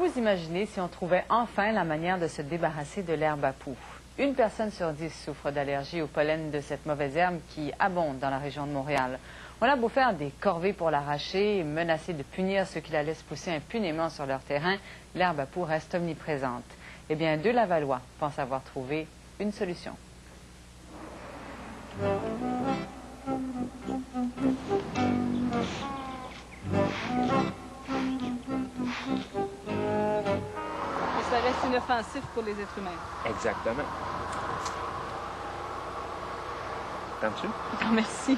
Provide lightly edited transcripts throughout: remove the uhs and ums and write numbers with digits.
vous imaginez si on trouvait enfin la manière de se débarrasser de l'herbe à poux? Une personne sur 10 souffre d'allergie au pollen de cette mauvaise herbe qui abonde dans la région de Montréal. On a beau faire des corvées pour l'arracher et menacer de punir ceux qui la laissent pousser impunément sur leur terrain, l'herbe à poux reste omniprésente. Eh bien, deux Lavallois pensent avoir trouvé une solution. Ça reste inoffensif pour les êtres humains. Exactement. T'aimes-tu? Non, merci.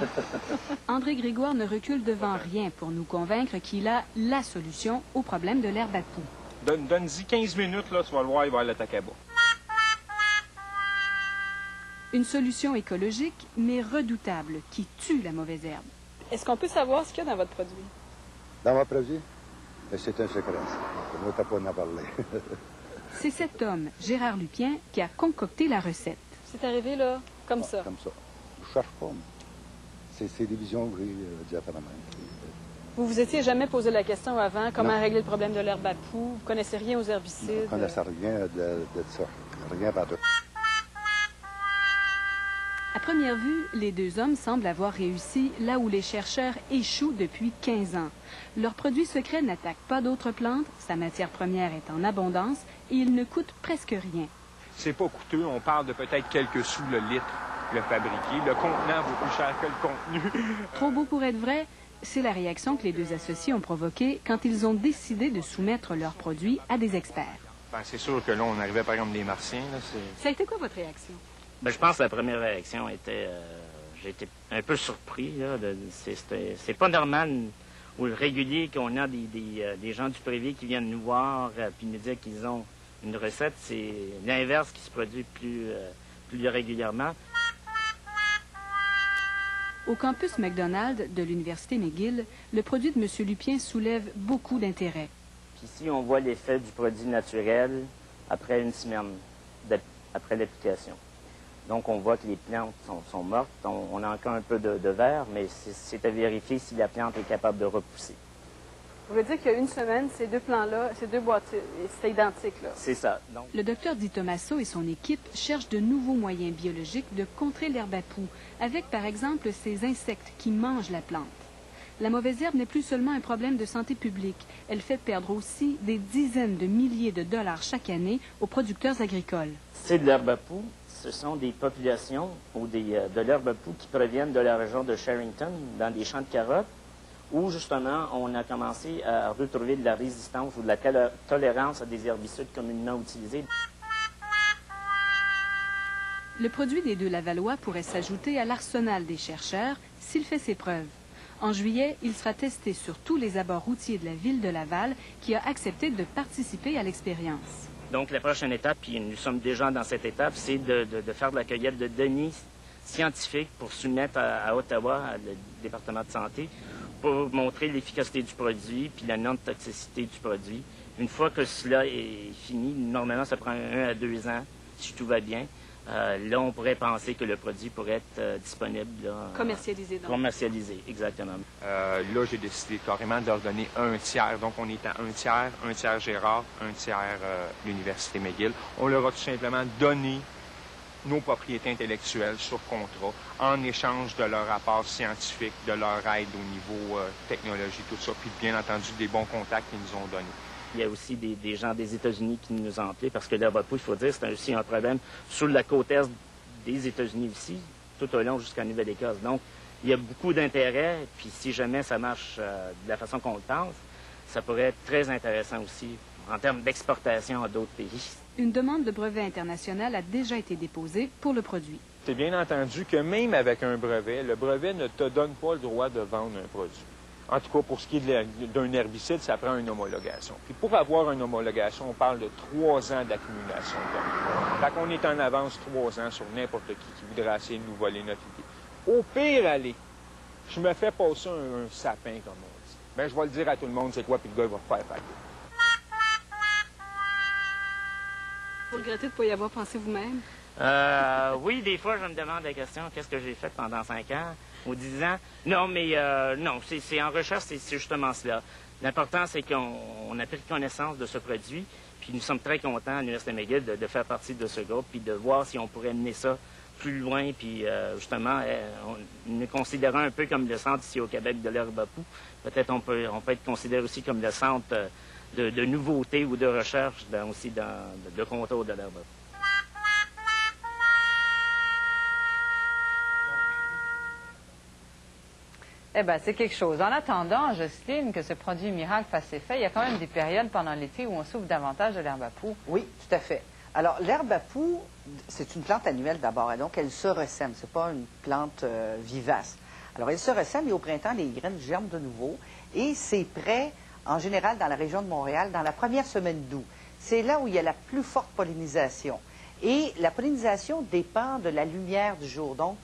André Grégoire ne recule devant rien pour nous convaincre qu'il a la solution au problème de l'herbe à poux. Donne-y 15 minutes, là, tu vas le voir, il va l'attaquer à bas. Une solution écologique, mais redoutable, qui tue la mauvaise herbe. Est-ce qu'on peut savoir ce qu'il y a dans votre produit? Dans mon produit? C'est un secret. Je ne veux pas en parler. C'est cet homme, Gérard Lupien, qui a concocté la recette. C'est arrivé, là, comme ça? Comme ça. Je cherche pas. C'est des visions que j'ai différemment. Vous vous étiez jamais posé la question avant, comment régler le problème de l'herbe à poux? Vous connaissez rien aux herbicides? Je ne connaissais rien de ça. Rien partout. À première vue, les deux hommes semblent avoir réussi là où les chercheurs échouent depuis 15 ans. Leur produit secret n'attaque pas d'autres plantes, sa matière première est en abondance et il ne coûte presque rien. C'est pas coûteux, on parle de peut-être quelques sous le litre le fabriquer. Le contenant vaut plus cher que le contenu. Trop beau pour être vrai, c'est la réaction que les deux associés ont provoquée quand ils ont décidé de soumettre leurs produits à des experts. Ben, c'est sûr que là, on arrivait par exemple des Martiens. Là, ça a été quoi votre réaction? Ben, je pense que la première réaction était... j'ai été un peu surpris. C'est pas normal ou régulier qu'on a des gens du privé qui viennent nous voir puis nous dire qu'ils ont une recette. C'est l'inverse qui se produit plus régulièrement. Au campus McDonald de l'Université McGill, le produit de M. Lupien soulève beaucoup d'intérêt. Puis ici, on voit l'effet du produit naturel après une semaine après l'application. Donc, on voit que les plantes sont mortes. On a encore un peu de vert, mais c'est à vérifier si la plante est capable de repousser. Vous voulez dire qu'il y a une semaine, ces deux plants-là, ces deux boîtes, c'était identique, là? C'est ça. Donc... Le docteur Di Tommaso et son équipe cherchent de nouveaux moyens biologiques de contrer l'herbe à poux, avec, par exemple, ces insectes qui mangent la plante. La mauvaise herbe n'est plus seulement un problème de santé publique. Elle fait perdre aussi des dizaines de milliers de dollars chaque année aux producteurs agricoles. C'est de l'herbe à poux. Ce sont des populations ou de l'herbe à poux qui proviennent de la région de Sherrington, dans des champs de carottes, où justement on a commencé à retrouver de la résistance ou de la tolérance à des herbicides communément utilisés. Le produit des deux Lavallois pourrait s'ajouter à l'arsenal des chercheurs s'il fait ses preuves. En juillet, il sera testé sur tous les abords routiers de la ville de Laval, qui a accepté de participer à l'expérience. Donc, la prochaine étape, puis nous sommes déjà dans cette étape, c'est de faire de la cueillette de données scientifiques pour soumettre à Ottawa, le département de santé, pour montrer l'efficacité du produit puis la non-toxicité du produit. Une fois que cela est fini, normalement, ça prend 1 à 2 ans, si tout va bien. Là, on pourrait penser que le produit pourrait être disponible. Là, commercialisé, donc. Commercialisé, exactement. Là, j'ai décidé carrément de leur donner un tiers. Donc, on est à un tiers Gérard, un tiers l'Université McGill. On leur a tout simplement donné nos propriétés intellectuelles sur contrat en échange de leur rapport scientifique, de leur aide au niveau technologie, tout ça, puis bien entendu des bons contacts qu'ils nous ont donnés. Il y a aussi des gens des États-Unis qui nous ont appelés parce que l'herbe à poux, il faut dire, c'est aussi un problème sur la côte est des États-Unis ici, tout au long jusqu'à Nouvelle-Écosse. Donc, il y a beaucoup d'intérêt, puis si jamais ça marche de la façon qu'on le pense, ça pourrait être très intéressant aussi en termes d'exportation à d'autres pays. Une demande de brevet international a déjà été déposée pour le produit. C'est bien entendu que même avec un brevet, le brevet ne te donne pas le droit de vendre un produit. En tout cas, pour ce qui est d'un herbicide, ça prend une homologation. Puis pour avoir une homologation, on parle de 3 ans d'accumulation de données. Fait qu'on est en avance 3 ans sur n'importe qui voudrait essayer de nous voler notre idée. Au pire, allez, je me fais passer un sapin, comme on dit. Bien, je vais le dire à tout le monde, c'est quoi, puis le gars, il va faire paquet. Vous regrettez de ne pas y avoir pensé vous-même? Oui, des fois, je me demande la question, qu'est-ce que j'ai fait pendant 5 ans ou 10 ans? Non, mais non, c'est en recherche, c'est justement cela. L'important, c'est qu'on a pris connaissance de ce produit, puis nous sommes très contents à l'Université McGill de faire partie de ce groupe, puis de voir si on pourrait mener ça plus loin, puis justement, nous considérons un peu comme le centre ici au Québec de l'herbe à poux. Peut-être on peut être considéré aussi comme le centre de nouveautés ou de recherche de contrôle de l'herbe à poux. Eh bien, c'est quelque chose. En attendant, Jocelyne, que ce produit miracle fasse effet, il y a quand même des périodes pendant l'été où on souffre davantage de l'herbe à poux. Oui, tout à fait. Alors, l'herbe à poux, c'est une plante annuelle d'abord, et donc elle se ressème. Ce n'est pas une plante vivace. Alors, elle se ressème et au printemps, les graines germent de nouveau. Et c'est prêt, en général, dans la région de Montréal, dans la première semaine d'août. C'est là où il y a la plus forte pollinisation. Et la pollinisation dépend de la lumière du jour. Donc,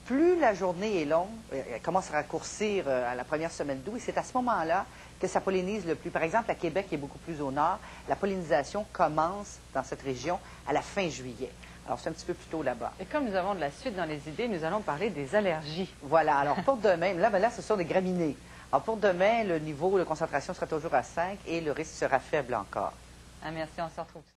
plus la journée est longue, elle commence à raccourcir à la première semaine d'août, et c'est à ce moment-là que ça pollinise le plus. Par exemple, à Québec, qui est beaucoup plus au nord, la pollinisation commence dans cette région à la fin juillet. Alors, c'est un petit peu plus tôt là-bas. Et comme nous avons de la suite dans les idées, nous allons parler des allergies. Voilà. Alors, pour demain, là, ce sont des graminées. Alors, pour demain, le niveau de concentration sera toujours à 5 et le risque sera faible encore. Ah, merci, on se retrouve.